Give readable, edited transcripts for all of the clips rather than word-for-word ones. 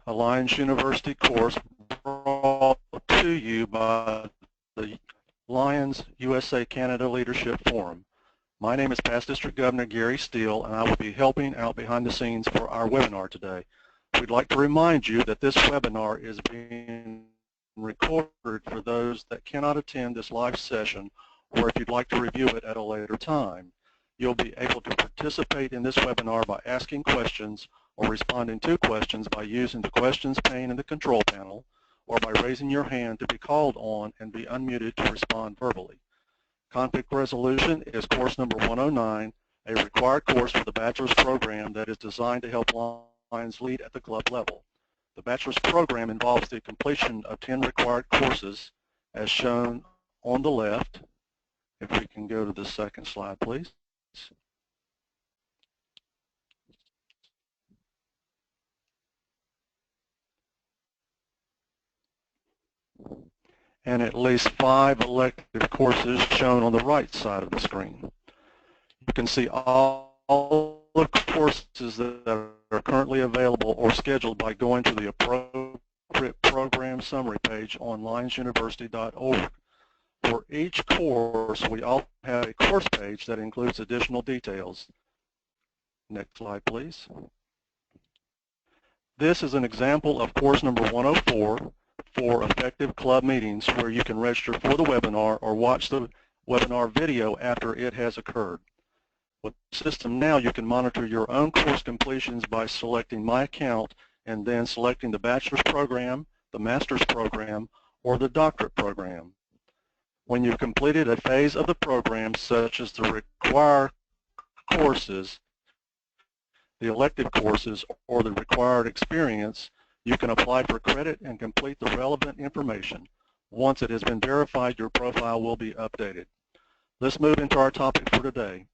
a Lions University course brought to you by the Lions USA Canada Leadership Forum. My name is Past District Governor Gary Steele, and I will be helping out behind the scenes for our webinar today. We'd like to remind you that this webinar is being recorded for those that cannot attend this live session, or if you'd like to review it at a later time. You'll be able to participate in this webinar by asking questions or responding to questions by using the questions pane in the control panel, or by raising your hand to be called on and be unmuted to respond verbally. Conflict resolution is course number 109, a required course for the bachelor's program that is designed to help Lions lead at the club level. The bachelor's program involves the completion of 10 required courses as shown on the left. If we can go to the second slide, please. And at least 5 elective courses shown on the right side of the screen. You can see all the courses that are currently available or scheduled by going to the appropriate program summary page on lionsuniversity.org. For each course, we also have a course page that includes additional details. Next slide, please. This is an example of course number 104 for effective club meetings, where you can register for the webinar or watch the webinar video after it has occurred. With the system now, you can monitor your own course completions by selecting My Account and then selecting the bachelor's program, the master's program, or the doctorate program. When you've completed a phase of the program, such as the required courses, the elective courses, or the required experience, you can apply for credit and complete the relevant information. Once it has been verified, your profile will be updated. Let's move into our topic for today.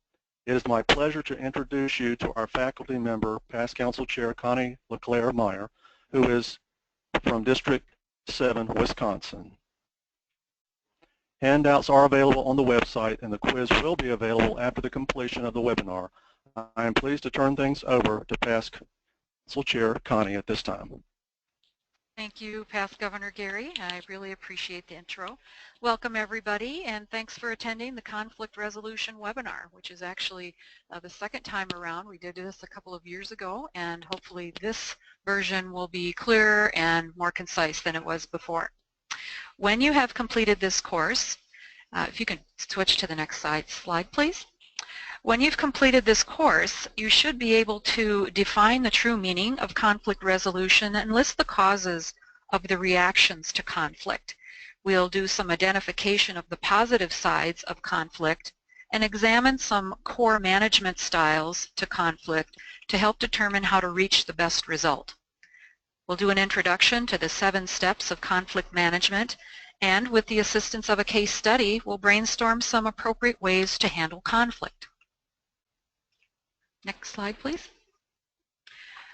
It is my pleasure to introduce you to our faculty member, past Council Chair Connie LeClaire Meyer, who is from District 7, Wisconsin. Handouts are available on the website, and the quiz will be available after the completion of the webinar. I am pleased to turn things over to past Council Chair Connie at this time. Thank you, past Governor Gary. I really appreciate the intro. Welcome, everybody, and thanks for attending the Conflict Resolution webinar, which is actually the second time around. We did this a couple of years ago, and hopefully this version will be clearer and more concise than it was before. When you have completed this course, if you can switch to the next slide, please. When you've completed this course, you should be able to define the true meaning of conflict resolution and list the causes of the reactions to conflict. We'll do some identification of the positive sides of conflict and examine some core management styles to conflict to help determine how to reach the best result. We'll do an introduction to the 7 steps of conflict management, and with the assistance of a case study, we'll brainstorm some appropriate ways to handle conflict. Next slide, please.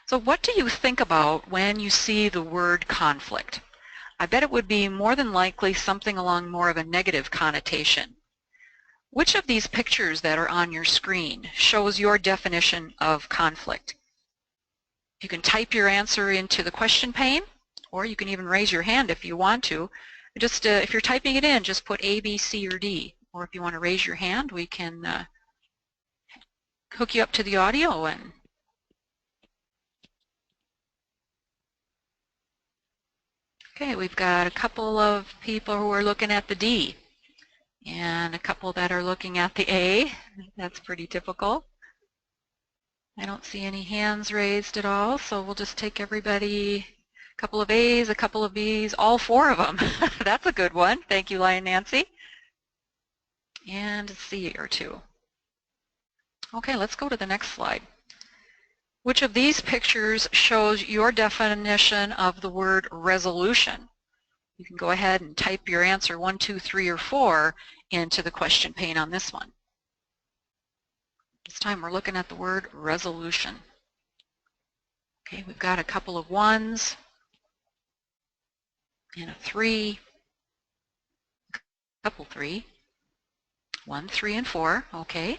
So what do you think about when you see the word conflict? I bet it would be more than likely something along more of a negative connotation. Which of these pictures that are on your screen shows your definition of conflict? You can type your answer into the question pane, or you can even raise your hand if you want to. Just if you're typing it in, just put A, B, C, or D. Or if you want to raise your hand, we can hook you up to the audio. And okay, we've got a couple of people who are looking at the D and a couple that are looking at the A. That's pretty typical. I don't see any hands raised at all, so we'll just take everybody, a couple of A's, a couple of B's, all 4 of them. That's a good one. Thank you, Lion Nancy. And a C or 2. Okay, let's go to the next slide. Which of these pictures shows your definition of the word resolution? You can go ahead and type your answer 1, 2, 3, or 4 into the question pane on this one. This time we're looking at the word resolution. Okay, we've got a couple of 1s and a 3, a couple 3, 1, 3, and 4. Okay.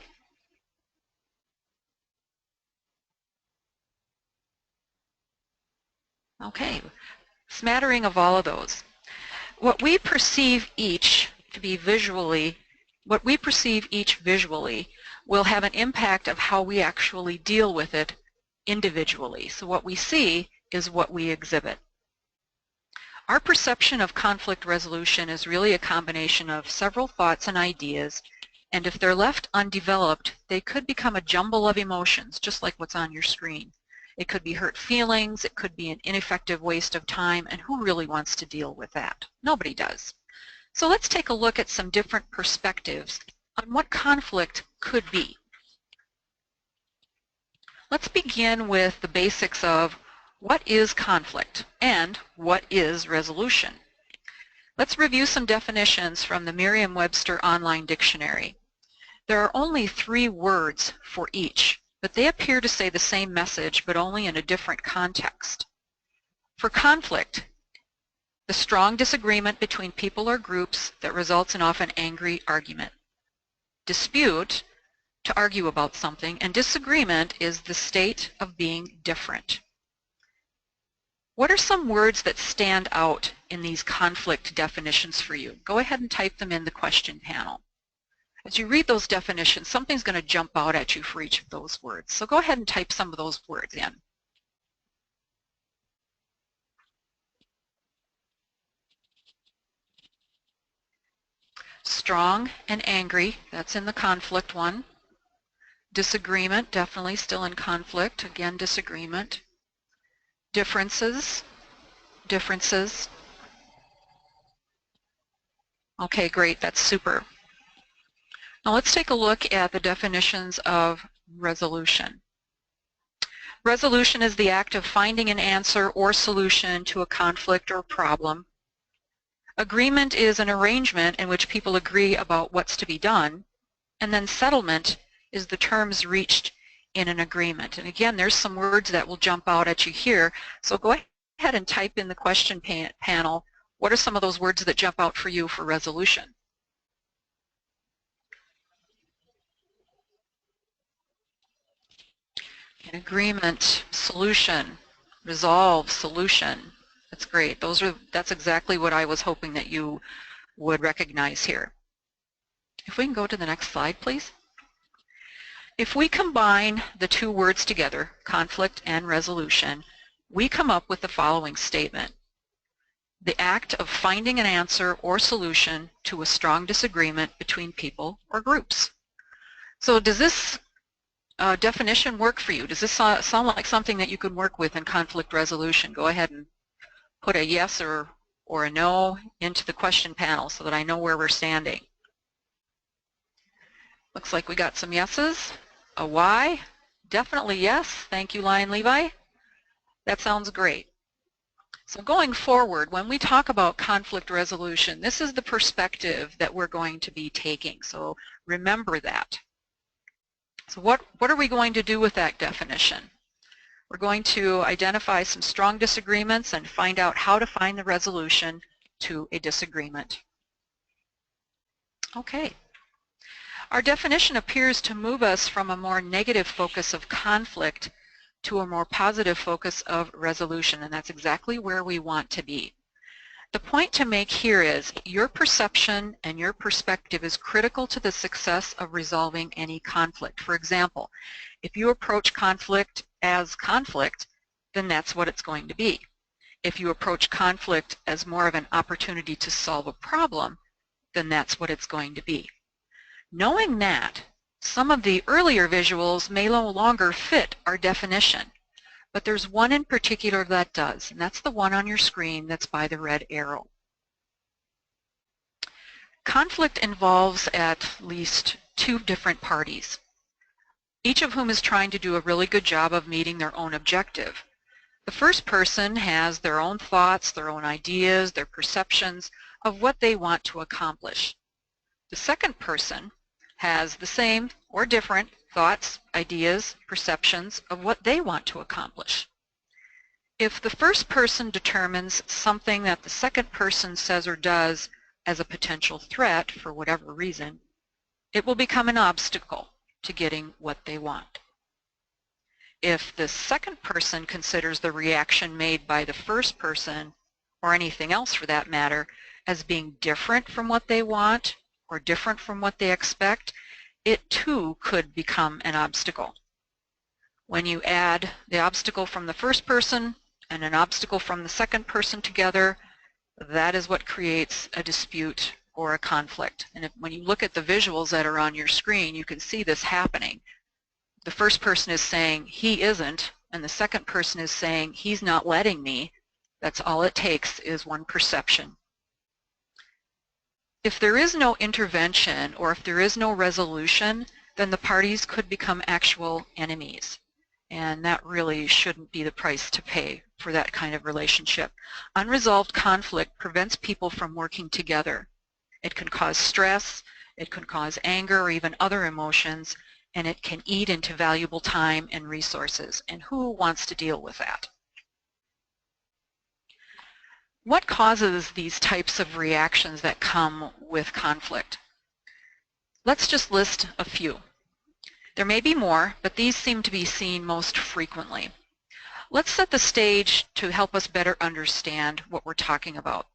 Okay, smattering of all of those. What we perceive each visually will have an impact of how we actually deal with it individually. So what we see is what we exhibit. Our perception of conflict resolution is really a combination of several thoughts and ideas, and if they're left undeveloped, they could become a jumble of emotions, just like what's on your screen. It could be hurt feelings, it could be an ineffective waste of time, and who really wants to deal with that? Nobody does. So let's take a look at some different perspectives on what conflict could be. Let's begin with the basics of what is conflict and what is resolution. Let's review some definitions from the Merriam-Webster Online Dictionary. There are only 3 words for each, but they appear to say the same message, but only in a different context. For conflict, the strong disagreement between people or groups that results in often angry argument. Dispute, to argue about something, and disagreement is the state of being different. What are some words that stand out in these conflict definitions for you? Go ahead and type them in the question panel. As you read those definitions, something's going to jump out at you for each of those words. So go ahead and type some of those words in. Strong and angry, that's in the conflict one. Disagreement, definitely still in conflict. Again, disagreement. Differences. Okay, great, that's super. Now let's take a look at the definitions of resolution. Resolution is the act of finding an answer or solution to a conflict or problem. Agreement is an arrangement in which people agree about what's to be done. And then settlement is the terms reached in an agreement. And again, there's some words that will jump out at you here. So go ahead and type in the question panel. What are some of those words that jump out for you for resolution? An agreement, solution, resolve, solution. That's great. That's exactly what I was hoping that you would recognize here. If we can go to the next slide, please. If we combine the 2 words together, conflict and resolution, we come up with the following statement. The act of finding an answer or solution to a strong disagreement between people or groups. So does this definition work for you? Does this sound like something that you could work with in conflict resolution? Go ahead and put a yes or a no into the question panel so that I know where we're standing. Looks like we got some yeses. A Y? Definitely yes. Thank you, Lion Levi. That sounds great. So going forward, when we talk about conflict resolution, this is the perspective that we're going to be taking. So remember that. So what are we going to do with that definition? We're going to identify some strong disagreements and find out how to find the resolution to a disagreement. Okay. Our definition appears to move us from a more negative focus of conflict to a more positive focus of resolution, and that's exactly where we want to be. The point to make here is your perception and your perspective is critical to the success of resolving any conflict. For example, if you approach conflict as conflict, then that's what it's going to be. If you approach conflict as more of an opportunity to solve a problem, then that's what it's going to be. Knowing that, some of the earlier visuals may no longer fit our definition, but there's one in particular that does, and that's the one on your screen that's by the red arrow. Conflict involves at least 2 different parties, each of whom is trying to do a really good job of meeting their own objective. The first person has their own thoughts, their own ideas, their perceptions of what they want to accomplish. The second person has the same or different thoughts, ideas, perceptions of what they want to accomplish. If the first person determines something that the second person says or does as a potential threat for whatever reason, it will become an obstacle to getting what they want. If the second person considers the reaction made by the first person, or anything else for that matter, as being different from what they want or different from what they expect, it too could become an obstacle. When you add the obstacle from the first person and an obstacle from the second person together, that is what creates a dispute or a conflict. And when you look at the visuals that are on your screen, you can see this happening. The first person is saying, he isn't, and the second person is saying, he's not letting me. That's all it takes is one perception. If there is no intervention or if there is no resolution, then the parties could become actual enemies. And that really shouldn't be the price to pay for that kind of relationship. Unresolved conflict prevents people from working together. It can cause stress, it can cause anger or even other emotions, and it can eat into valuable time and resources. And who wants to deal with that? What causes these types of reactions that come with conflict? Let's just list a few. There may be more, but these seem to be seen most frequently. Let's set the stage to help us better understand what we're talking about.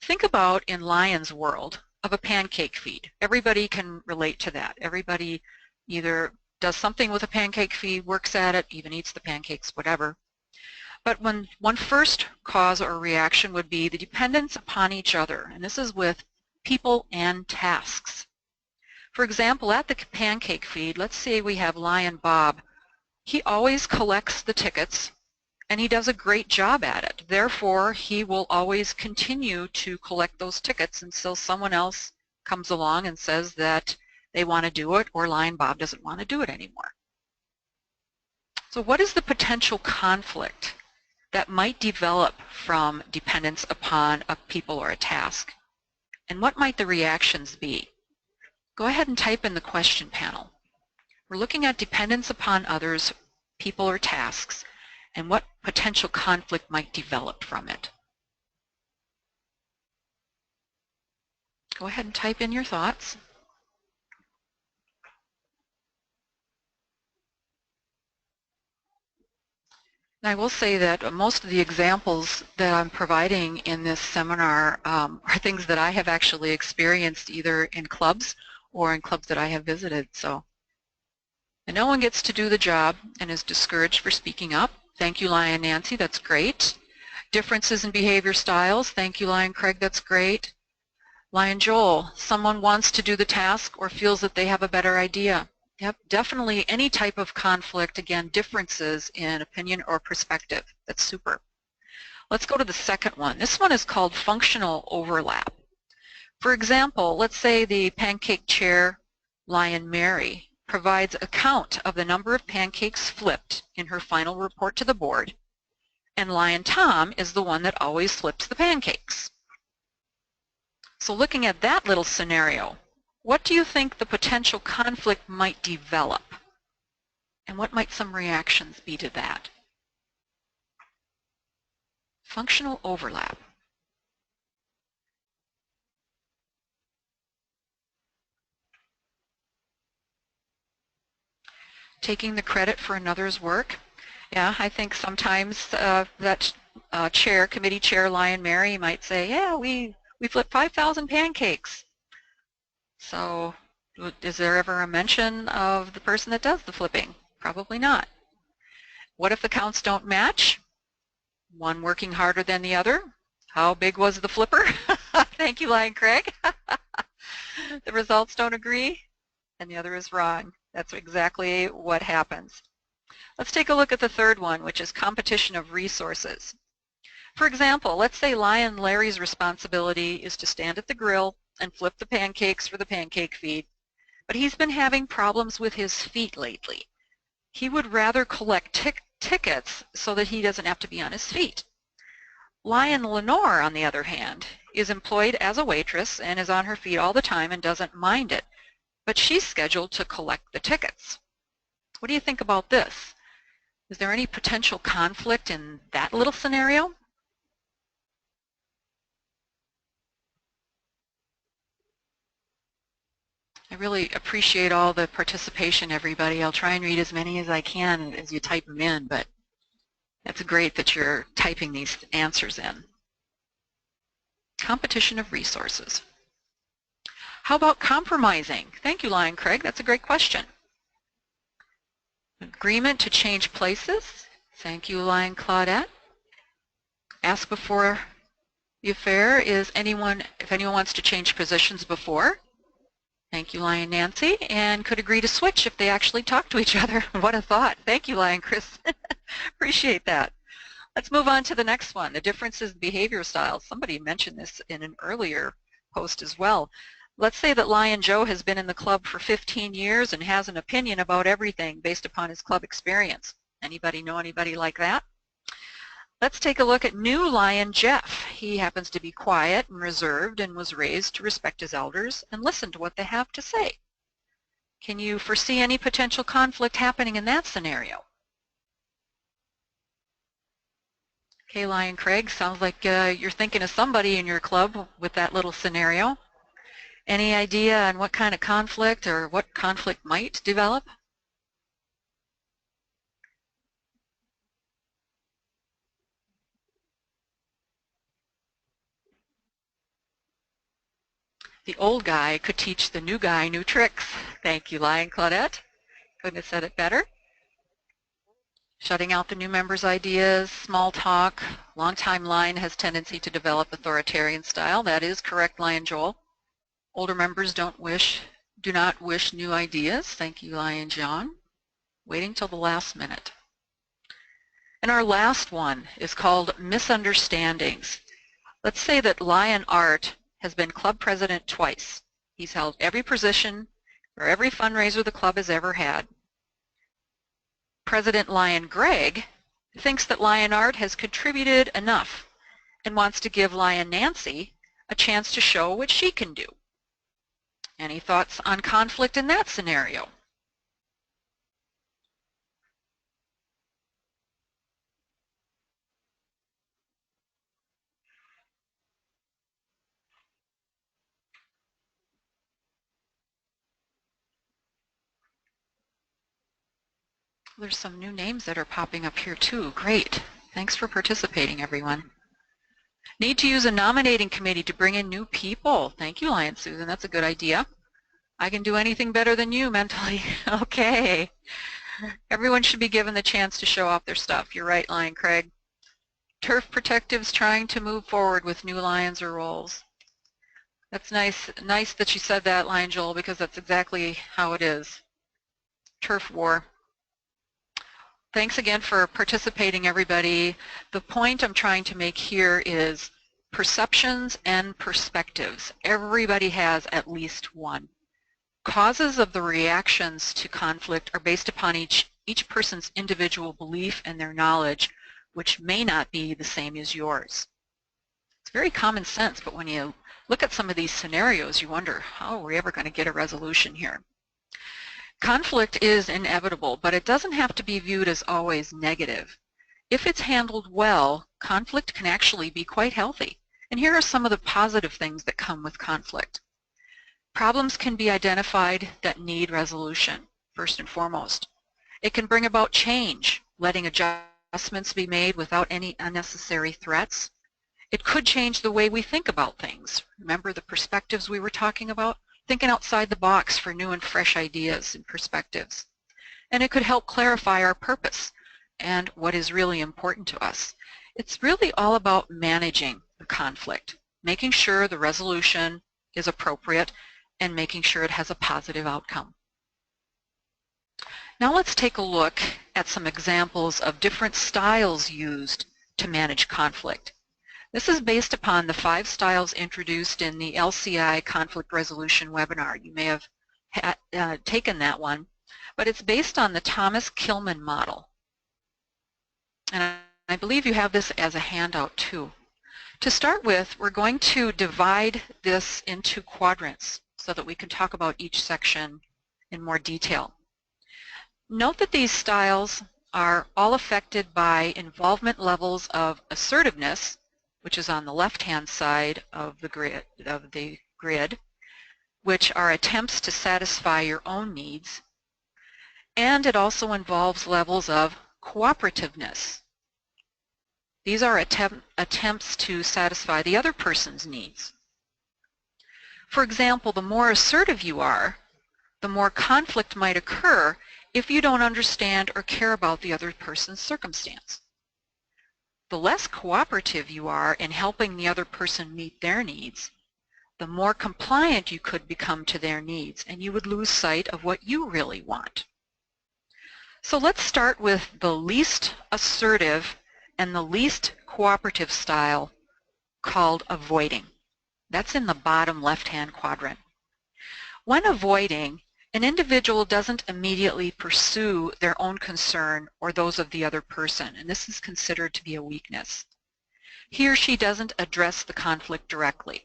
Think about, in Lion's world, of a pancake feed. Everybody can relate to that. Everybody either does something with a pancake feed, works at it, even eats the pancakes, whatever. But when one first cause or reaction would be the dependence upon each other, and this is with people and tasks. For example, at the pancake feed, let's say we have Lion Bob. He always collects the tickets, and he does a great job at it. Therefore, he will always continue to collect those tickets until someone else comes along and says that they want to do it, or Lion Bob doesn't want to do it anymore. So what is the potential conflict that might develop from dependence upon a people or a task? And what might the reactions be? Go ahead and type in the question panel. We're looking at dependence upon others, people or tasks, and what potential conflict might develop from it. Go ahead and type in your thoughts. And I will say that most of the examples that I'm providing in this seminar are things that I have actually experienced either in clubs or in clubs that I have visited. So, and no one gets to do the job and is discouraged for speaking up. Thank you, Lion Nancy, that's great. Differences in behavior styles, thank you, Lion Craig, that's great. Lion Joel, someone wants to do the task or feels that they have a better idea. Yep, definitely any type of conflict, again, differences in opinion or perspective. That's super. Let's go to the second one. This one is called functional overlap. For example, let's say the pancake chair, Lion Mary, provides a count of the number of pancakes flipped in her final report to the board, and Lion Tom is the one that always flips the pancakes. So looking at that little scenario, what do you think the potential conflict might develop? And what might some reactions be to that? Functional overlap. Taking the credit for another's work. Yeah, I think sometimes that committee chair, Lion Mary, might say, yeah, we flipped 5,000 pancakes. So is there ever a mention of the person that does the flipping? Probably not. What if the counts don't match? One working harder than the other? How big was the flipper? Thank you, Lion Craig. The results don't agree and the other is wrong. That's exactly what happens. Let's take a look at the third one, which is competition of resources. For example, let's say Lion Larry's responsibility is to stand at the grill and flip the pancakes for the pancake feed, but he's been having problems with his feet lately. He would rather collect tickets so that he doesn't have to be on his feet. Lion Lenore, on the other hand, is employed as a waitress and is on her feet all the time and doesn't mind it, but she's scheduled to collect the tickets. What do you think about this? Is there any potential conflict in that little scenario? I really appreciate all the participation, everybody. I'll try and read as many as I can as you type them in, but that's great that you're typing these answers in. Competition of resources. How about compromising? Thank you, Lion Craig. That's a great question. Agreement to change places. Thank you, Lion Claudette. Ask before the affair is if anyone wants to change positions before. Thank you, Lion Nancy. And could agree to switch if they actually talk to each other. What a thought. Thank you, Lion Chris. Appreciate that. Let's move on to the next one, the differences in behavior styles. Somebody mentioned this in an earlier post as well. Let's say that Lion Joe has been in the club for 15 years and has an opinion about everything based upon his club experience. Anybody know anybody like that? Let's take a look at new Lion Jeff. He happens to be quiet and reserved and was raised to respect his elders and listen to what they have to say. Can you foresee any potential conflict happening in that scenario? Okay, Lion Craig, sounds like you're thinking of somebody in your club with that little scenario. Any idea on what kind of conflict or what conflict might develop? The old guy could teach the new guy new tricks. Thank you, Lion Claudette. Couldn't have said it better. Shutting out the new member's ideas, small talk. Longtime Lion has tendency to develop authoritarian style. That is correct, Lion Joel. Older members do not wish new ideas. Thank you, Lion John. Waiting till the last minute. And our last one is called misunderstandings. Let's say that Lion Art has been club president twice. He's held every position or every fundraiser the club has ever had. President Lion Greg thinks that Lion Art has contributed enough and wants to give Lion Nancy a chance to show what she can do. Any thoughts on conflict in that scenario? There's some new names that are popping up here too. Great. Thanks for participating, everyone. Need to use a nominating committee to bring in new people. Thank you, Lion Susan. That's a good idea. I can do anything better than you mentally. Okay. Everyone should be given the chance to show off their stuff. You're right, Lion Craig. Turf Protectives trying to move forward with new lions or roles. That's nice. Nice that you said that, Lion Joel, because that's exactly how it is. Turf war. Thanks again for participating, everybody. The point I'm trying to make here is perceptions and perspectives. Everybody has at least one. Causes of the reactions to conflict are based upon each person's individual belief and their knowledge, which may not be the same as yours. It's very common sense, but when you look at some of these scenarios, you wonder, how are we ever going to get a resolution here? Conflict is inevitable, but it doesn't have to be viewed as always negative. If it's handled well, conflict can actually be quite healthy. And here are some of the positive things that come with conflict. Problems can be identified that need resolution, first and foremost. It can bring about change, letting adjustments be made without any unnecessary threats. It could change the way we think about things. Remember the perspectives we were talking about? Thinking outside the box for new and fresh ideas and perspectives. And it could help clarify our purpose and what is really important to us. It's really all about managing the conflict, making sure the resolution is appropriate and making sure it has a positive outcome. Now let's take a look at some examples of different styles used to manage conflict. This is based upon the 5 styles introduced in the LCI conflict resolution webinar. You may have taken that one, but it's based on the Thomas Kilmann model. And I believe you have this as a handout too. To start with, we're going to divide this into quadrants so that we can talk about each section in more detail. Note that these styles are all affected by involvement levels of assertiveness, which is on the left-hand side of the grid, which are attempts to satisfy your own needs, and it also involves levels of cooperativeness. These are attempts to satisfy the other person's needs. For example, the more assertive you are, the more conflict might occur if you don't understand or care about the other person's circumstance. The less cooperative you are in helping the other person meet their needs, the more compliant you could become to their needs, and you would lose sight of what you really want. So let's start with the least assertive and the least cooperative style, called avoiding. That's in the bottom left-hand quadrant. When avoiding, an individual doesn't immediately pursue their own concern or those of the other person, and this is considered to be a weakness. He or she doesn't address the conflict directly.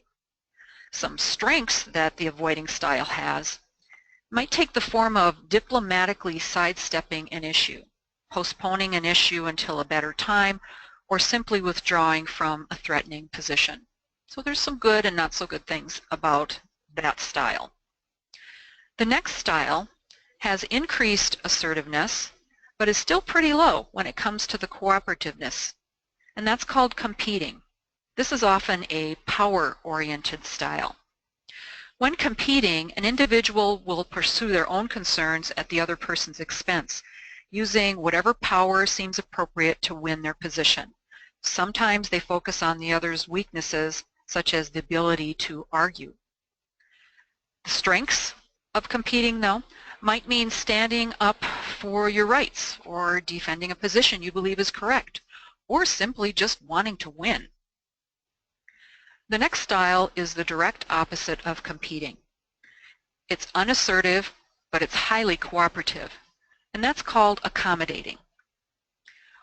Some strengths that the avoiding style has might take the form of diplomatically sidestepping an issue, postponing an issue until a better time, or simply withdrawing from a threatening position. So there's some good and not so good things about that style. The next style has increased assertiveness, but is still pretty low when it comes to the cooperativeness, and that's called competing. This is often a power-oriented style. When competing, an individual will pursue their own concerns at the other person's expense, using whatever power seems appropriate to win their position. Sometimes they focus on the other's weaknesses, such as the ability to argue. The strengths of competing, though, might mean standing up for your rights or defending a position you believe is correct, or simply just wanting to win. The next style is the direct opposite of competing. It's unassertive, but it's highly cooperative, and that's called accommodating.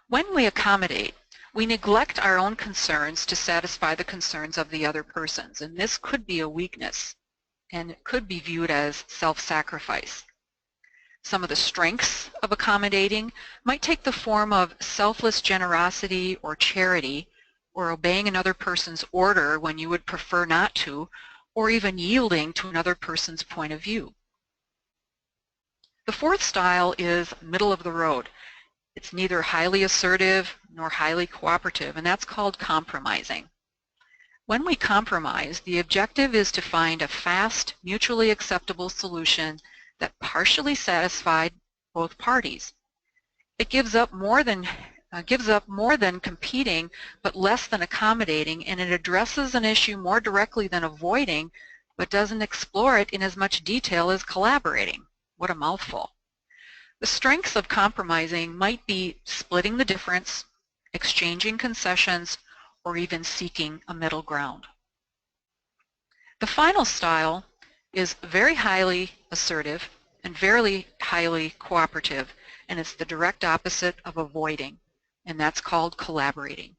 When we accommodate, we neglect our own concerns to satisfy the concerns of the other persons, and this could be a weakness, and it could be viewed as self-sacrifice. Some of the strengths of accommodating might take the form of selfless generosity or charity, or obeying another person's order when you would prefer not to, or even yielding to another person's point of view. The fourth style is middle of the road. It's neither highly assertive nor highly cooperative, and that's called compromising. When we compromise, the objective is to find a fast, mutually acceptable solution that partially satisfies both parties. It gives up more than competing, but less than accommodating, and it addresses an issue more directly than avoiding, but doesn't explore it in as much detail as collaborating. What a mouthful. The strengths of compromising might be splitting the difference, exchanging concessions, or even seeking a middle ground. The final style is very highly assertive and very highly cooperative, and it's the direct opposite of avoiding, and that's called collaborating.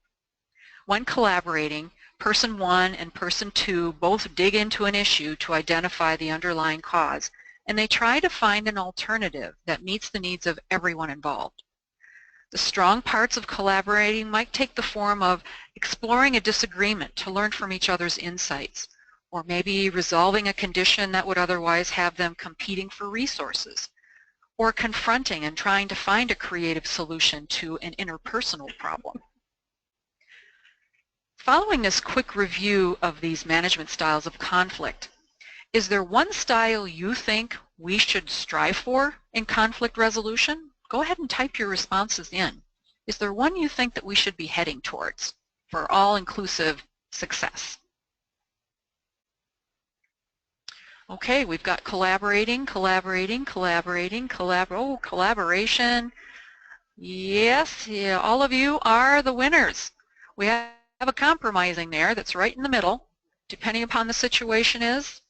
When collaborating, person one and person two both dig into an issue to identify the underlying cause, and they try to find an alternative that meets the needs of everyone involved. The strong parts of collaborating might take the form of exploring a disagreement to learn from each other's insights, or maybe resolving a condition that would otherwise have them competing for resources, or confronting and trying to find a creative solution to an interpersonal problem. Following this quick review of these management styles of conflict, is there one style you think we should strive for in conflict resolution? Go ahead and type your responses in. Is there one you think that we should be heading towards for all-inclusive success? Okay, we've got collaborating, collaboration. Yes, yeah, all of you are the winners. We have a compromising there that's right in the middle. Depending upon the situation it's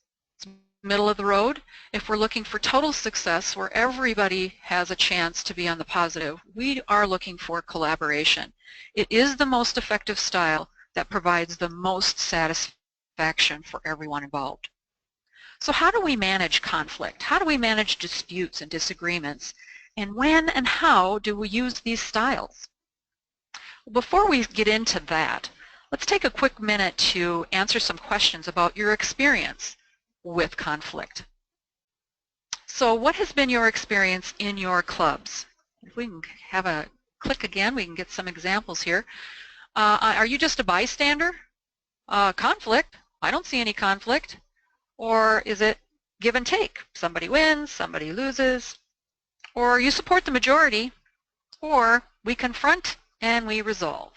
middle of the road. If we're looking for total success where everybody has a chance to be on the positive, we are looking for collaboration. It is the most effective style that provides the most satisfaction for everyone involved. So how do we manage conflict? How do we manage disputes and disagreements? And when and how do we use these styles? Before we get into that, let's take a quick minute to answer some questions about your experience. with conflict. So what has been your experience in your clubs? If we can have a click again, we can get some examples here. Are you just a bystander? Conflict? I don't see any conflict. Or is it give and take? Somebody wins, somebody loses. Or you support the majority, or we confront and we resolve.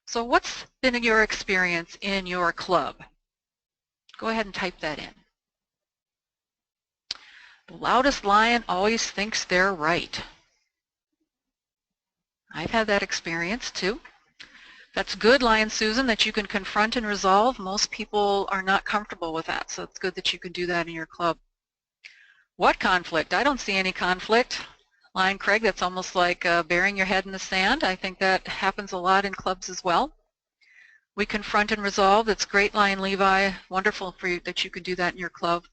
So what's been your experience in your club? Go ahead and type that in. The loudest lion always thinks they're right. I've had that experience too. That's good, Lion Susan, that you can confront and resolve. Most people are not comfortable with that, so it's good that you can do that in your club. What conflict? I don't see any conflict. Lion Craig, that's almost like burying your head in the sand. I think that happens a lot in clubs as well. We confront and resolve. That's great, Lion Levi. Wonderful for you that you can do that in your club.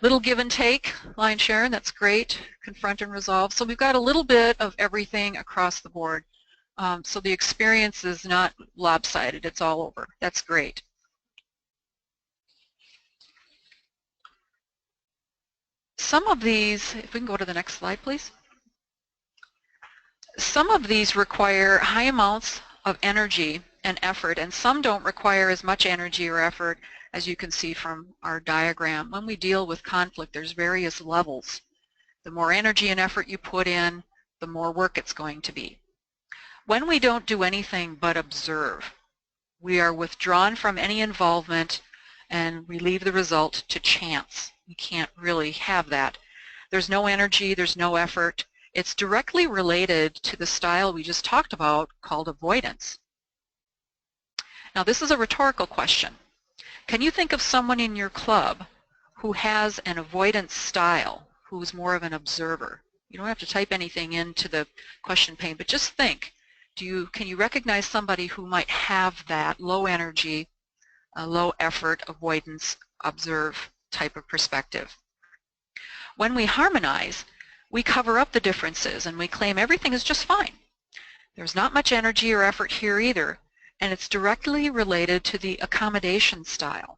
Little give and take, Lion Sharon, that's great. Confront and resolve. So we've got a little bit of everything across the board. So the experience is not lopsided, it's all over. That's great. Some of these, if we can go to the next slide, please. Some of these require high amounts of energy and effort, and some don't require as much energy or effort, as you can see from our diagram. When we deal with conflict, there's various levels. The more energy and effort you put in, the more work it's going to be. When we don't do anything but observe, we are withdrawn from any involvement and we leave the result to chance. We can't really have that. There's no energy, there's no effort. It's directly related to the style we just talked about called avoidance. Now this is a rhetorical question. Can you think of someone in your club who has an avoidance style, who's more of an observer? You don't have to type anything into the question pane, but just think. Can you recognize somebody who might have that low energy, low effort, avoidance, observe type of perspective? When we harmonize, we cover up the differences and we claim everything is just fine. There's not much energy or effort here either, and it's directly related to the accommodation style.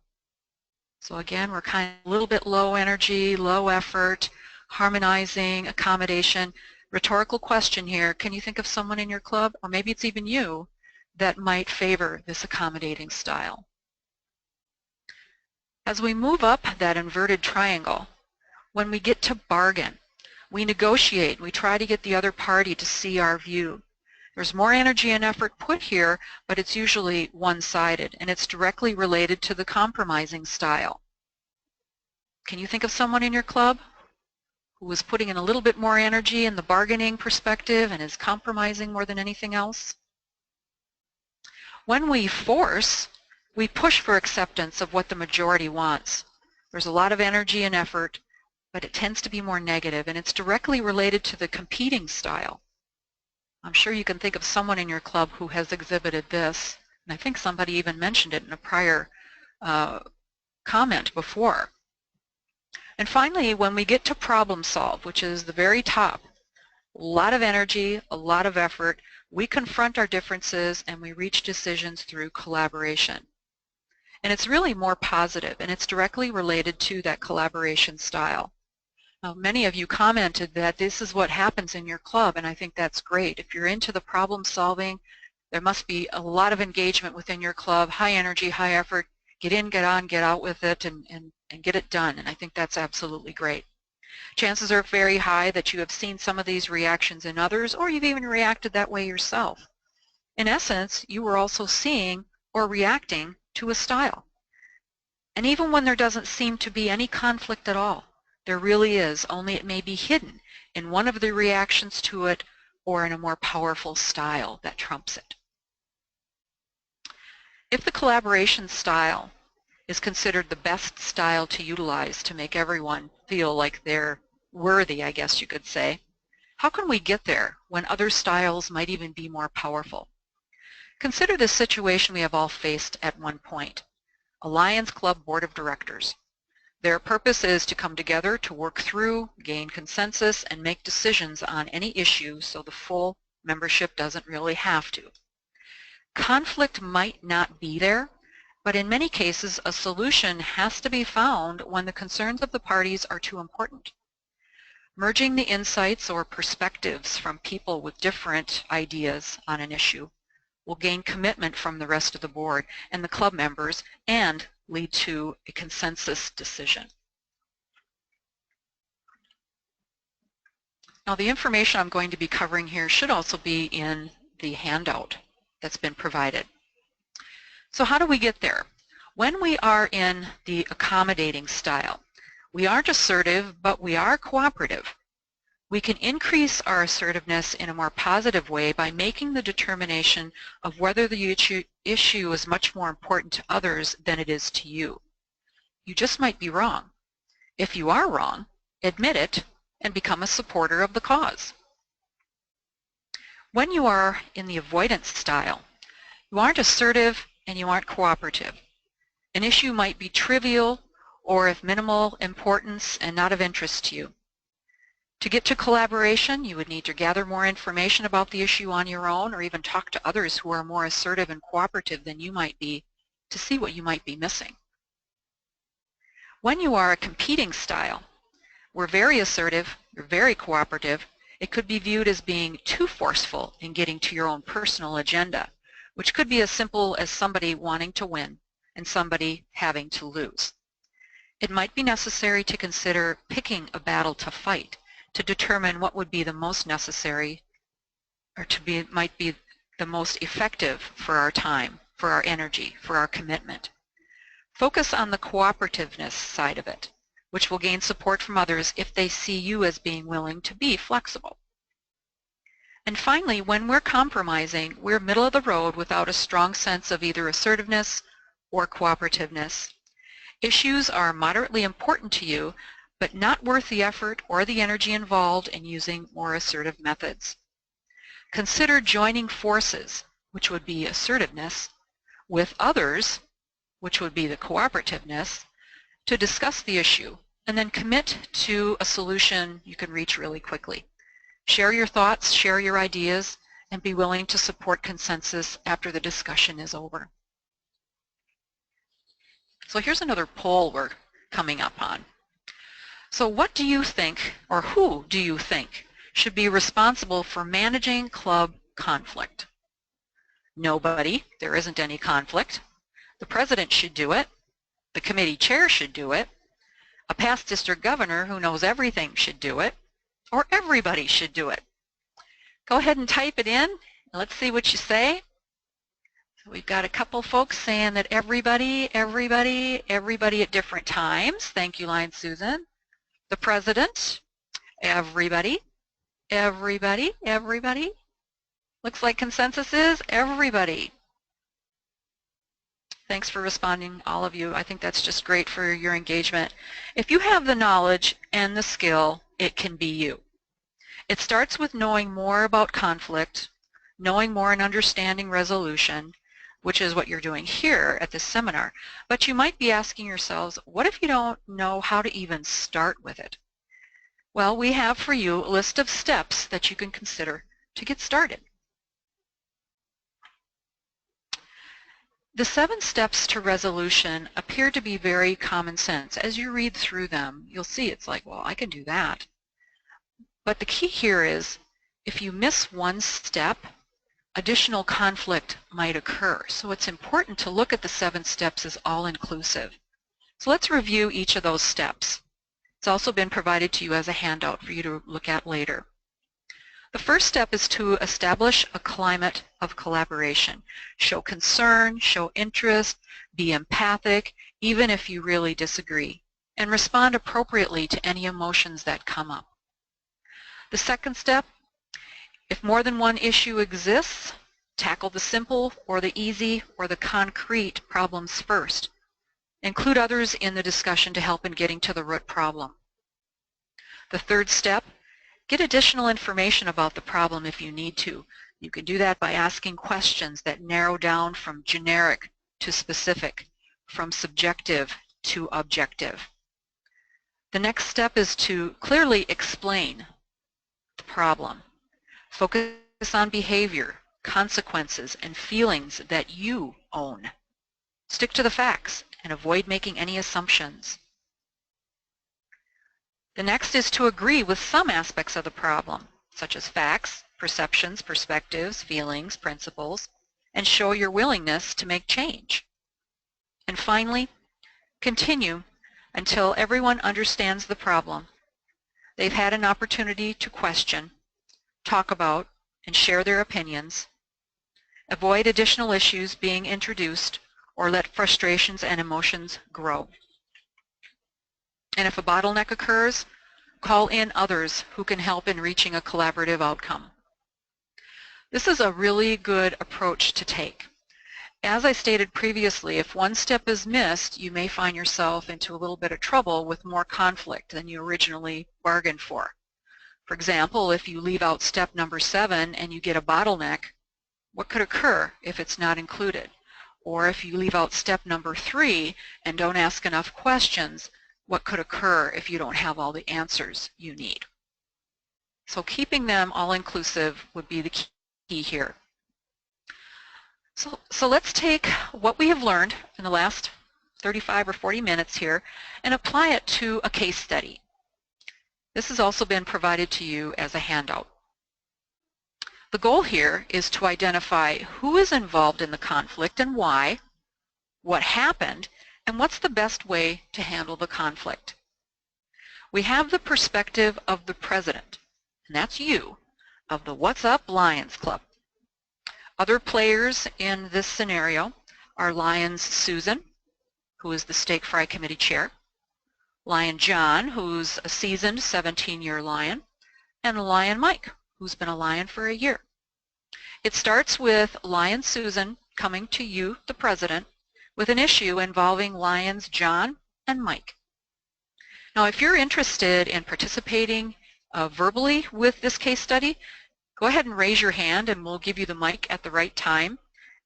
So again, we're kind of a little bit low energy, low effort, harmonizing, accommodation. Rhetorical question here, can you think of someone in your club, or maybe it's even you, that might favor this accommodating style? As we move up that inverted triangle, when we get to bargain, we negotiate, we try to get the other party to see our view. There's more energy and effort put here, but it's usually one-sided, and it's directly related to the compromising style. Can you think of someone in your club who is putting in a little bit more energy in the bargaining perspective and is compromising more than anything else? When we force, we push for acceptance of what the majority wants. There's a lot of energy and effort, but it tends to be more negative, and it's directly related to the competing style. I'm sure you can think of someone in your club who has exhibited this, and I think somebody even mentioned it in a prior comment before. And finally, when we get to problem solve, which is the very top, a lot of energy, a lot of effort, we confront our differences and we reach decisions through collaboration. And it's really more positive, and it's directly related to that collaboration style. Now, many of you commented that this is what happens in your club, and I think that's great. If you're into the problem solving, there must be a lot of engagement within your club, high energy, high effort, get in, get on, get out with it, and get it done, and I think that's absolutely great. Chances are very high that you have seen some of these reactions in others, or you've even reacted that way yourself. In essence, you were also seeing or reacting to a style. And even when there doesn't seem to be any conflict at all, there really is, only it may be hidden in one of the reactions to it or in a more powerful style that trumps it. If the collaboration style is considered the best style to utilize to make everyone feel like they're worthy, I guess you could say, how can we get there when other styles might even be more powerful? Consider this situation we have all faced at one point. A Lions Club Board of Directors. Their purpose is to come together to work through, gain consensus, and make decisions on any issue so the full membership doesn't really have to. Conflict might not be there, But in many cases, a solution has to be found when the concerns of the parties are too important. Merging the insights or perspectives from people with different ideas on an issue will gain commitment from the rest of the board and the club members and lead to a consensus decision. Now, the information I'm going to be covering here should also be in the handout that's been provided. So how do we get there? When we are in the accommodating style, we aren't assertive, but we are cooperative. We can increase our assertiveness in a more positive way by making the determination of whether the issue is much more important to others than it is to you. You just might be wrong. If you are wrong, admit it and become a supporter of the cause. When you are in the avoidance style, you aren't assertive and you aren't cooperative. An issue might be trivial or of minimal importance and not of interest to you. To get to collaboration, you would need to gather more information about the issue on your own or even talk to others who are more assertive and cooperative than you might be to see what you might be missing. When you are a competing style, we're very assertive, you're very cooperative, it could be viewed as being too forceful in getting to your own personal agenda, which could be as simple as somebody wanting to win and somebody having to lose. It might be necessary to consider picking a battle to fight to determine what would be the most necessary or might be the most effective for our time, for our energy, for our commitment. Focus on the cooperativeness side of it, which will gain support from others if they see you as being willing to be flexible. And finally, when we're compromising, we're middle of the road without a strong sense of either assertiveness or cooperativeness. Issues are moderately important to you, but not worth the effort or the energy involved in using more assertive methods. Consider joining forces, which would be assertiveness, with others, which would be the cooperativeness, to discuss the issue and then commit to a solution you can reach really quickly. Share your thoughts, share your ideas, and be willing to support consensus after the discussion is over. So here's another poll we're coming up on. So what do you think, or who do you think, should be responsible for managing club conflict? Nobody. There isn't any conflict. The president should do it. The committee chair should do it. A past district governor who knows everything should do it. Or everybody should do it. Go ahead and type it in. Let's see what you say. So we've got a couple folks saying that everybody at different times. Thank you, Line Susan. The president, everybody. Looks like consensus is everybody. Thanks for responding, all of you. I think that's just great for your engagement. If you have the knowledge and the skill, it can be you. It starts with knowing more about conflict, knowing more and understanding resolution, which is what you're doing here at this seminar. But you might be asking yourselves, what if you don't know how to even start with it? Well, we have for you a list of steps that you can consider to get started. The 7 steps to resolution appear to be very common sense. As you read through them, you'll see it's like, well, I can do that. But the key here is, if you miss one step, additional conflict might occur. So it's important to look at the 7 steps as all-inclusive. So let's review each of those steps. It's also been provided to you as a handout for you to look at later. The first step is to establish a climate of collaboration. Show concern, show interest, be empathic, even if you really disagree, and respond appropriately to any emotions that come up. The second step, if more than one issue exists, tackle the simple or the easy or the concrete problems first. Include others in the discussion to help in getting to the root problem. The third step, get additional information about the problem if you need to. You can do that by asking questions that narrow down from generic to specific, from subjective to objective. The next step is to clearly explain the problem. Focus on behavior, consequences, and feelings that you own. Stick to the facts and avoid making any assumptions. The next is to agree with some aspects of the problem, such as facts, perceptions, perspectives, feelings, principles, and show your willingness to make change. And finally, continue until everyone understands the problem. They've had an opportunity to question, talk about, and share their opinions. Avoid additional issues being introduced or let frustrations and emotions grow. And if a bottleneck occurs, call in others who can help in reaching a collaborative outcome. This is a really good approach to take. As I stated previously, if one step is missed, you may find yourself into a little bit of trouble with more conflict than you originally bargained for. For example, if you leave out step number 7 and you get a bottleneck, what could occur if it's not included? Or if you leave out step number 3 and don't ask enough questions, what could occur if you don't have all the answers you need? So keeping them all inclusive would be the key here. So let's take what we have learned in the last 35 or 40 minutes here and apply it to a case study. This has also been provided to you as a handout. The goal here is to identify who is involved in the conflict and why, what happened, and what's the best way to handle the conflict. We have the perspective of the president, and that's you, of the What's Up Lions Club. Other players in this scenario are Lions Susan, who is the Steak Fry Committee Chair, Lion John, who's a seasoned 17-year Lion, and Lion Mike, who's been a Lion for a year. It starts with Lion Susan coming to you, the president, with an issue involving Lions John and Mike. Now, if you're interested in participating verbally with this case study, go ahead and raise your hand and we'll give you the mic at the right time,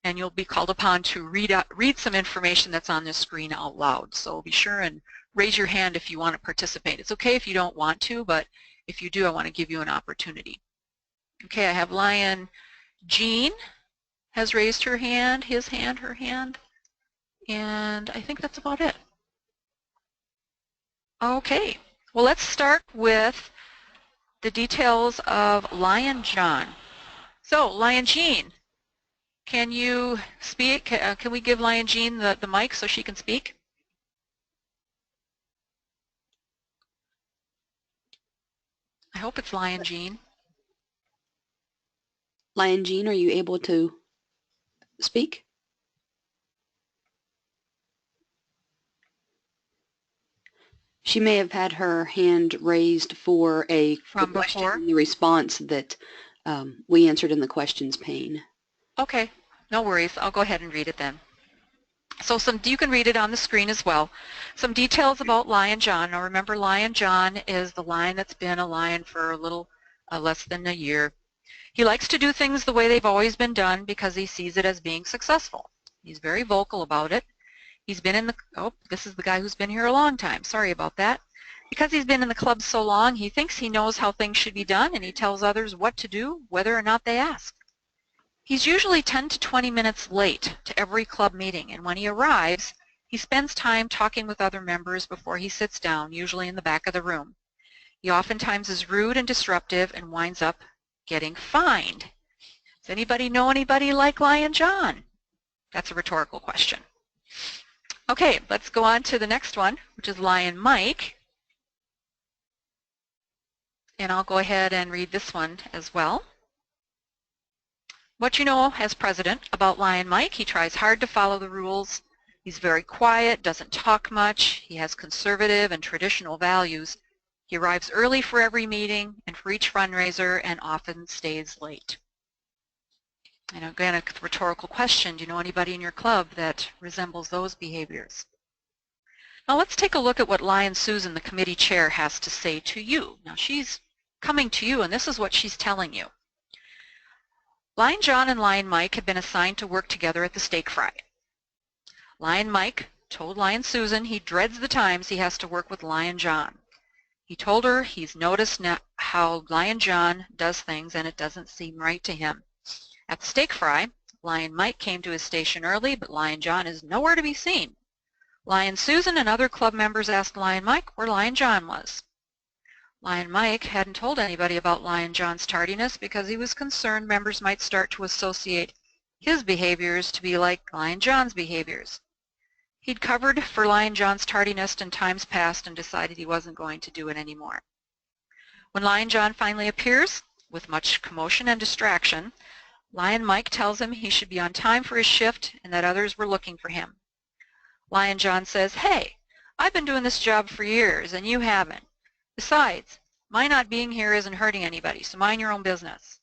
and you'll be called upon to read some information that's on this screen out loud. So be sure and raise your hand if you want to participate. It's okay if you don't want to, but if you do, I want to give you an opportunity. Okay, I have Lion Jean has raised her hand, his hand, her hand, and I think that's about it. Okay, well, let's start with the details of Lion John. So, Lion Jean, can you speak? Can we give Lion Jean the mic so she can speak? I hope it's Lion Jean. Lion Jean, are you able to speak? She may have had her hand raised for a question, the response that we answered in the questions pane. Okay, no worries. I'll go ahead and read it then. So you can read it on the screen as well. Some details about Lion John. Now remember, Lion John is the lion that's been a lion for a little less than a year. He likes to do things the way they've always been done because he sees it as being successful. He's very vocal about it. He's been in the, oh, this is the guy who's been here a long time. Sorry about that. Because he's been in the club so long, he thinks he knows how things should be done, and he tells others what to do, whether or not they ask. He's usually 10 to 20 minutes late to every club meeting, and when he arrives, he spends time talking with other members before he sits down, usually in the back of the room. He oftentimes is rude and disruptive and winds up getting fined. Does anybody know anybody like Lion John? That's a rhetorical question. Okay, let's go on to the next one, which is Lion Mike. And I'll go ahead and read this one as well. What you know as president about Lion Mike: he tries hard to follow the rules. He's very quiet, doesn't talk much. He has conservative and traditional values. He arrives early for every meeting and for each fundraiser and often stays late. And again, a rhetorical question, do you know anybody in your club that resembles those behaviors? Now let's take a look at what Lion Susan, the committee chair, has to say to you. Now she's coming to you, and this is what she's telling you. Lion John and Lion Mike have been assigned to work together at the Steak Fry. Lion Mike told Lion Susan he dreads the times he has to work with Lion John. He told her he's noticed how Lion John does things and it doesn't seem right to him. At the Steak Fry, Lion Mike came to his station early, but Lion John is nowhere to be seen. Lion Susan and other club members asked Lion Mike where Lion John was. Lion Mike hadn't told anybody about Lion John's tardiness because he was concerned members might start to associate his behaviors to be like Lion John's behaviors. He'd covered for Lion John's tardiness in times past and decided he wasn't going to do it anymore. When Lion John finally appears, with much commotion and distraction, Lion Mike tells him he should be on time for his shift and that others were looking for him. Lion John says, "Hey, I've been doing this job for years and you haven't. Besides, my not being here isn't hurting anybody, so mind your own business."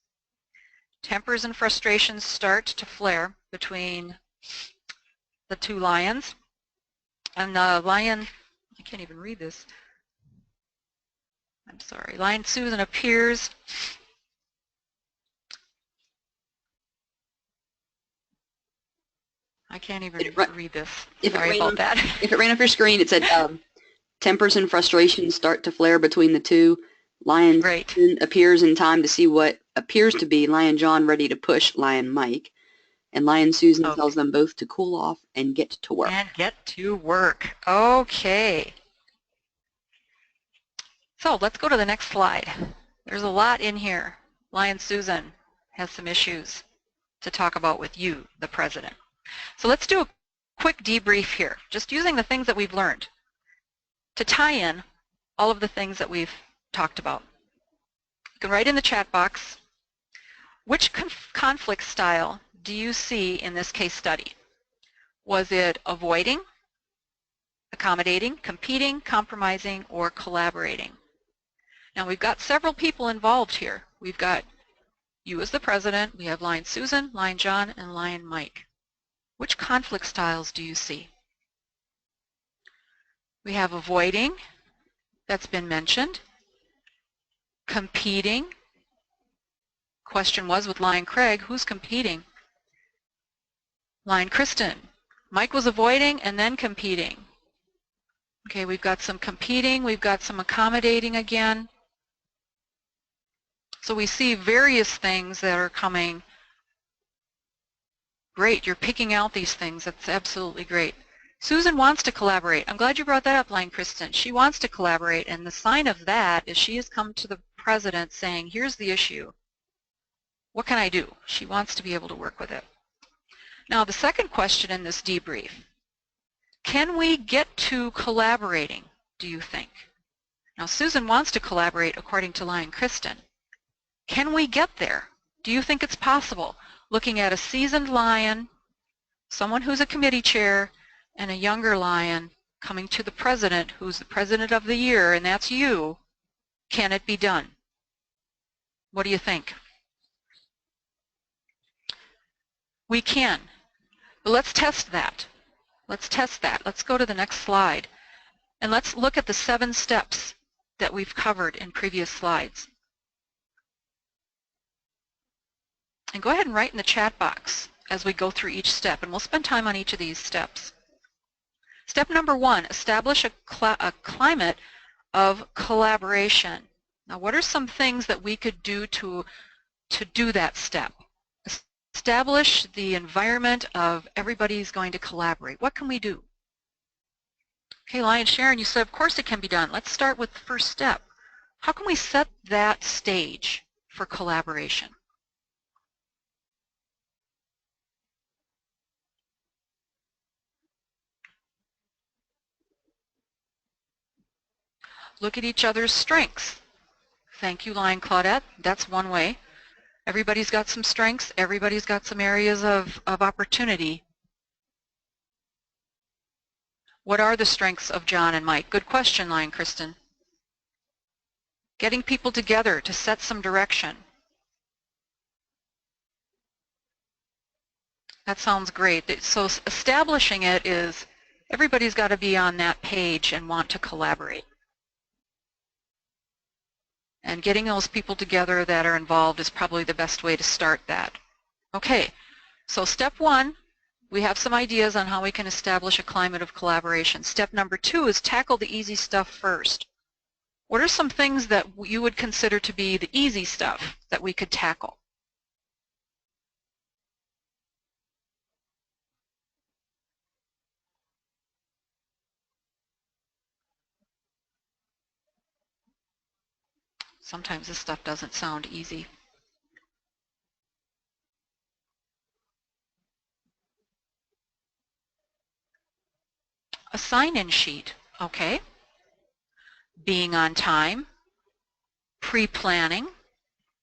Tempers and frustrations start to flare between the two lions. And the lion, I can't even read this. I'm sorry. Lion Susan appears. I can't even read this. Sorry about that. If it ran off your screen, it said tempers and frustrations start to flare between the two. Lion Susan appears in time to see what appears to be Lion John ready to push Lion Mike. And Lion Susan tells them both to cool off and get to work. And get to work. Okay. So let's go to the next slide. There's a lot in here. Lion Susan has some issues to talk about with you, the president. So let's do a quick debrief here, just using the things that we've learned to tie in all of the things that we've talked about. You can write in the chat box, which conflict style do you see in this case study? Was it avoiding, accommodating, competing, compromising, or collaborating? Now we've got several people involved here. We've got you as the president, we have Lion Susan, Lion John, and Lion Mike. Which conflict styles do you see? We have avoiding, that's been mentioned. Competing. Question was with Lion Craig, who's competing? Lion Kristen. Mike was avoiding and then competing. Okay, we've got some competing, we've got some accommodating again. So we see various things that are coming. Great, you're picking out these things. That's absolutely great. Susan wants to collaborate. I'm glad you brought that up, Lion Kristen. She wants to collaborate, and the sign of that is she has come to the president saying, here's the issue. What can I do? She wants to be able to work with it. Now, the second question in this debrief, can we get to collaborating, do you think? Now, Susan wants to collaborate according to Lion Kristen. Can we get there? Do you think it's possible? Looking at a seasoned lion, someone who's a committee chair, and a younger lion coming to the president, who's the president of the year, and that's you, can it be done? What do you think? We can. But let's test that. Let's test that. Let's go to the next slide. And let's look at the 7 steps that we've covered in previous slides. And go ahead and write in the chat box as we go through each step, and we'll spend time on each of these steps. Step number 1, establish a climate of collaboration. Now, what are some things that we could do to do that step? Establish the environment of everybody's going to collaborate. What can we do? Okay, Lion Sharon, you said, of course it can be done. Let's start with the first step. How can we set that stage for collaboration? Look at each other's strengths. Thank you, Lion Claudette. That's one way. Everybody's got some strengths. Everybody's got some areas of opportunity. What are the strengths of John and Mike? Good question, Lion Kristen. Getting people together to set some direction. That sounds great. So establishing it is everybody's got to be on that page and want to collaborate. And getting those people together that are involved is probably the best way to start that. Okay, so step 1, we have some ideas on how we can establish a climate of collaboration. Step number 2 is tackle the easy stuff first. What are some things that you would consider to be the easy stuff that we could tackle? Sometimes this stuff doesn't sound easy. A sign-in sheet, okay. Being on time, pre-planning,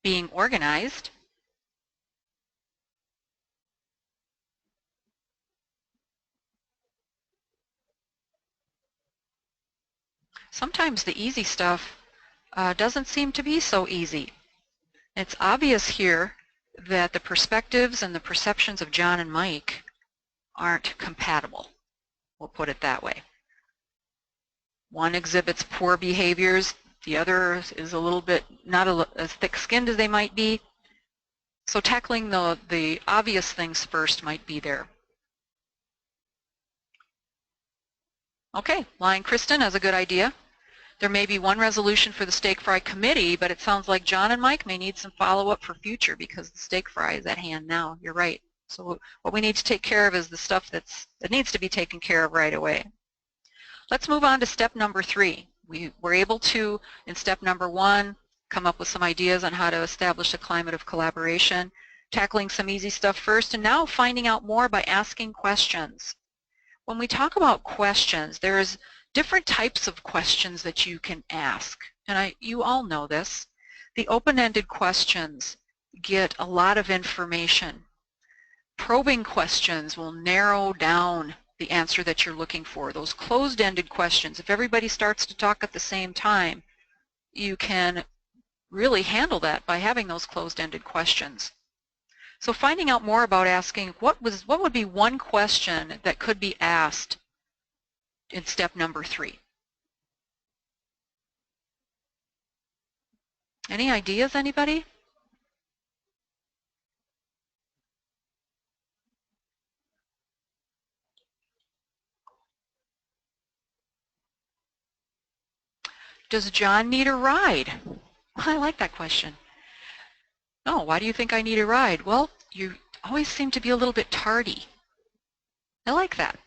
being organized. Sometimes the easy stuff doesn't seem to be so easy. It's obvious here that the perspectives and the perceptions of John and Mike aren't compatible. We'll put it that way. One exhibits poor behaviors, the other is a little bit not as thick-skinned as they might be. So tackling the obvious things first might be there. Okay, Lion Kristen has a good idea. There may be one resolution for the steak fry committee, but it sounds like John and Mike may need some follow-up for future because the steak fry is at hand now. You're right. So what we need to take care of is the stuff that needs to be taken care of right away. Let's move on to step number 3. We were able to, in step number 1, come up with some ideas on how to establish a climate of collaboration, tackling some easy stuff first, and now finding out more by asking questions. When we talk about questions, there's different types of questions that you can ask, and you all know this. The open-ended questions get a lot of information. Probing questions will narrow down the answer that you're looking for. Those closed-ended questions, if everybody starts to talk at the same time, you can really handle that by having those closed-ended questions. So finding out more about asking what would be one question that could be asked in step number 3. Any ideas, anybody? Does John need a ride? I like that question. Oh, why do you think I need a ride? Well, you always seem to be a little bit tardy. I like that.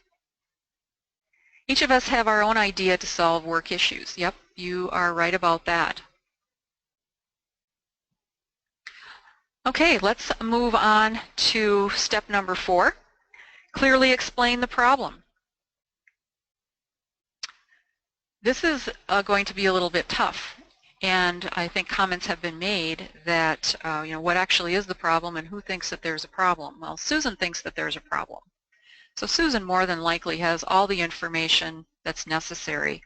Each of us have our own idea to solve work issues. Yep, you are right about that. Okay, let's move on to step number 4. Clearly explain the problem. This is going to be a little bit tough, and I think comments have been made that what actually is the problem and who thinks that there's a problem. Well, Susan thinks that there's a problem. So Susan more than likely has all the information that's necessary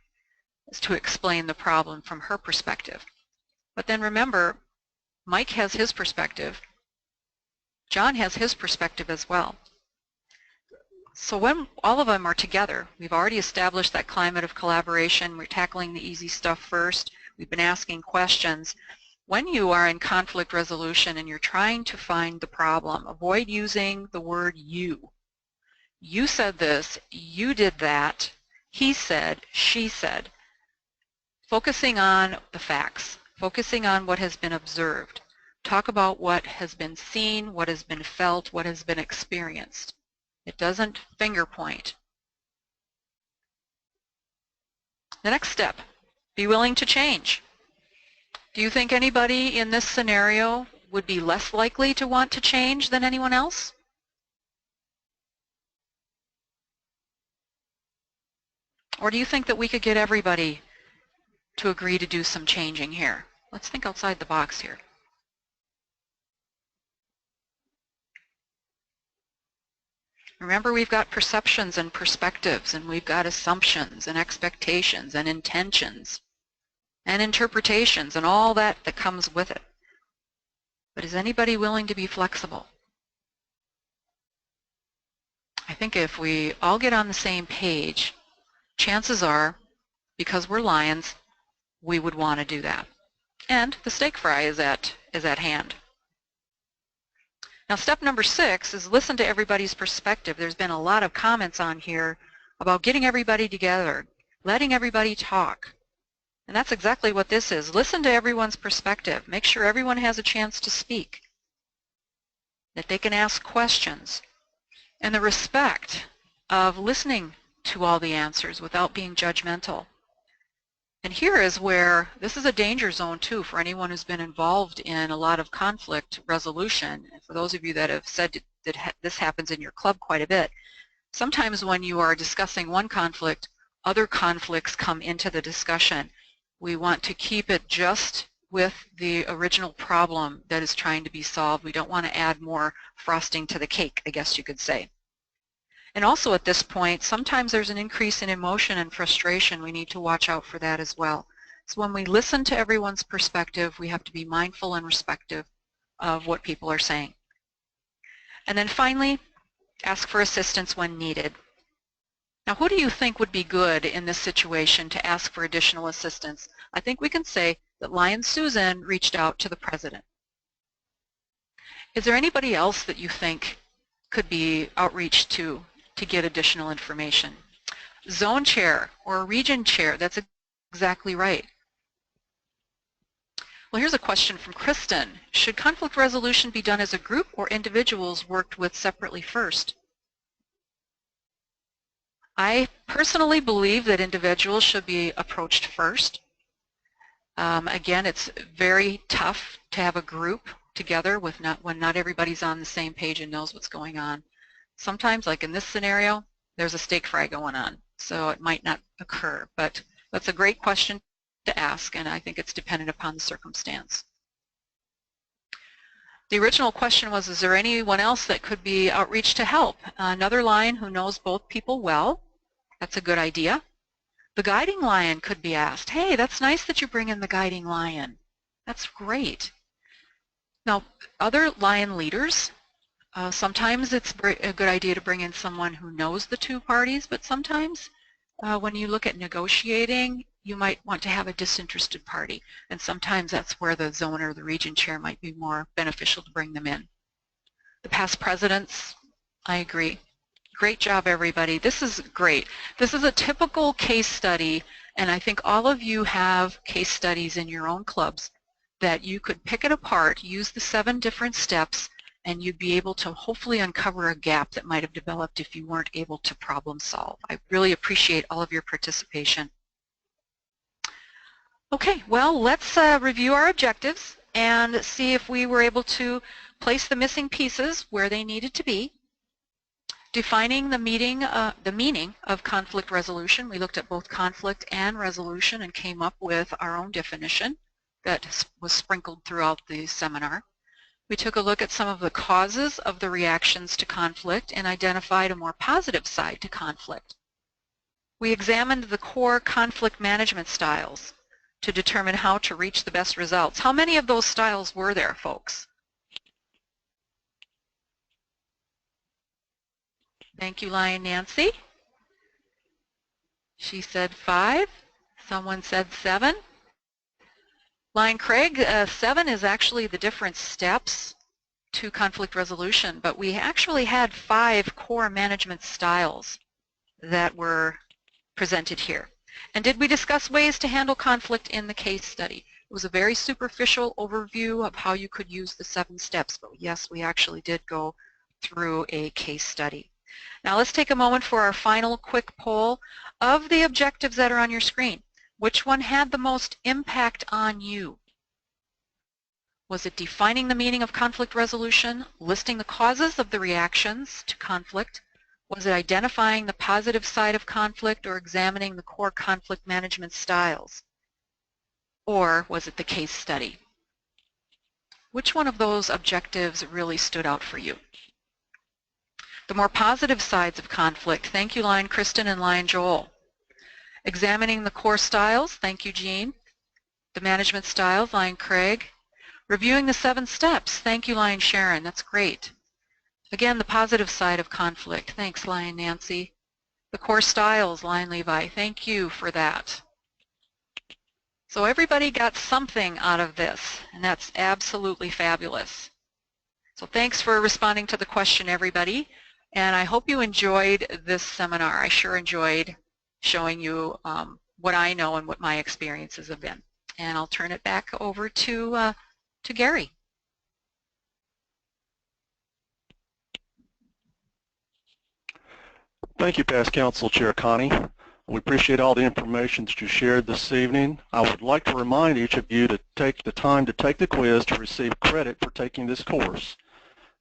to explain the problem from her perspective. But then remember, Mike has his perspective. John has his perspective as well. So when all of them are together, we've already established that climate of collaboration. We're tackling the easy stuff first. We've been asking questions. When you are in conflict resolution and you're trying to find the problem, avoid using the word you. You said this, you did that, he said, she said. Focusing on the facts, focusing on what has been observed. Talk about what has been seen, what has been felt, what has been experienced. It doesn't finger point. The next step, be willing to change. Do you think anybody in this scenario would be less likely to want to change than anyone else? Or do you think that we could get everybody to agree to do some changing here? Let's think outside the box here. Remember, we've got perceptions and perspectives, and we've got assumptions and expectations and intentions and interpretations and all that comes with it. But is anybody willing to be flexible? I think if we all get on the same page, chances are, because we're lions, we would want to do that. And the steak fry is at hand. Now, step number 6 is listen to everybody's perspective. There's been a lot of comments on here about getting everybody together, letting everybody talk. And that's exactly what this is. Listen to everyone's perspective. Make sure everyone has a chance to speak, that they can ask questions. And the respect of listening to all the answers without being judgmental. And here is where, this is a danger zone too for anyone who's been involved in a lot of conflict resolution. For those of you that have said that this happens in your club quite a bit, sometimes when you are discussing one conflict, other conflicts come into the discussion. We want to keep it just with the original problem that is trying to be solved. We don't want to add more frosting to the cake, I guess you could say. And also at this point, sometimes there's an increase in emotion and frustration. We need to watch out for that as well. So when we listen to everyone's perspective, we have to be mindful and respectful of what people are saying. And then finally, ask for assistance when needed. Now, who do you think would be good in this situation to ask for additional assistance? I think we can say that Lion Susan reached out to the president. Is there anybody else that you think could be outreached to get additional information? Zone chair or region chair, that's exactly right. Well, here's a question from Kristen. Should conflict resolution be done as a group or individuals worked with separately first? I personally believe that individuals should be approached first. Again, it's very tough to have a group together when not everybody's on the same page and knows what's going on. Sometimes, like in this scenario, there's a steak fry going on, so it might not occur. But that's a great question to ask, and I think it's dependent upon the circumstance. The original question was, is there anyone else that could be outreached to help? Another lion who knows both people well. That's a good idea. The guiding lion could be asked. Hey, that's nice that you bring in the guiding lion. That's great. Now, other lion leaders, sometimes it's a good idea to bring in someone who knows the two parties, but sometimes when you look at negotiating, you might want to have a disinterested party, and sometimes that's where the zone or the region chair might be more beneficial to bring them in. The past presidents, I agree. Great job, everybody. This is great. This is a typical case study, and I think all of you have case studies in your own clubs that you could pick it apart, use the 7 different steps, and you'd be able to hopefully uncover a gap that might have developed if you weren't able to problem solve. I really appreciate all of your participation. Okay, well, let's review our objectives and see if we were able to place the missing pieces where they needed to be. Defining the meaning of conflict resolution. We looked at both conflict and resolution and came up with our own definition that was sprinkled throughout the seminar. We took a look at some of the causes of the reactions to conflict and identified a more positive side to conflict. We examined the core conflict management styles to determine how to reach the best results. How many of those styles were there, folks? Thank you, Lion Nancy. She said 5. Someone said 7. Lion Craig, 7 is actually the different steps to conflict resolution, but we actually had 5 core management styles that were presented here. And did we discuss ways to handle conflict in the case study? It was a very superficial overview of how you could use the 7 steps, but yes, we actually did go through a case study. Now let's take a moment for our final quick poll. Of the objectives that are on your screen, which one had the most impact on you? Was it defining the meaning of conflict resolution, listing the causes of the reactions to conflict? Was it identifying the positive side of conflict or examining the core conflict management styles? Or was it the case study? Which one of those objectives really stood out for you? The more positive sides of conflict. Thank you, Lion Kristen and Lion Joel. Examining the core styles. Thank you, Jean. The management styles, Lion Craig. Reviewing the 7 steps. Thank you, Lion Sharon. That's great. Again, the positive side of conflict. Thanks, Lion Nancy. The core styles, Lion Levi. Thank you for that. So everybody got something out of this, and that's absolutely fabulous. So thanks for responding to the question, everybody. And I hope you enjoyed this seminar. I sure enjoyed showing you what I know and what my experiences have been. And I'll turn it back over to Gary. Thank you, Past Council Chair Connie. We appreciate all the information that you shared this evening. I would like to remind each of you to take the time to take the quiz to receive credit for taking this course.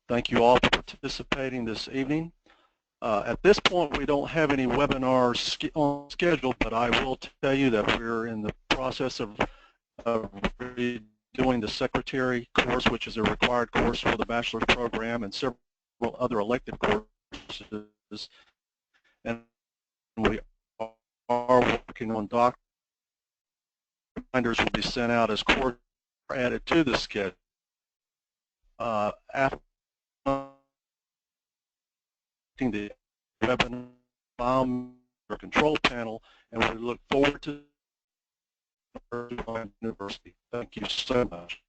Thank you all for participating this evening. At this point, we don't have any webinars on schedule, but I will tell you that we're in the process of redoing the secretary course, which is a required course for the bachelor's program, and several other elective courses. And we are working on doc reminders will be sent out as courses are added to the schedule. After the webinar control panel, and we look forward to University. Thank you so much.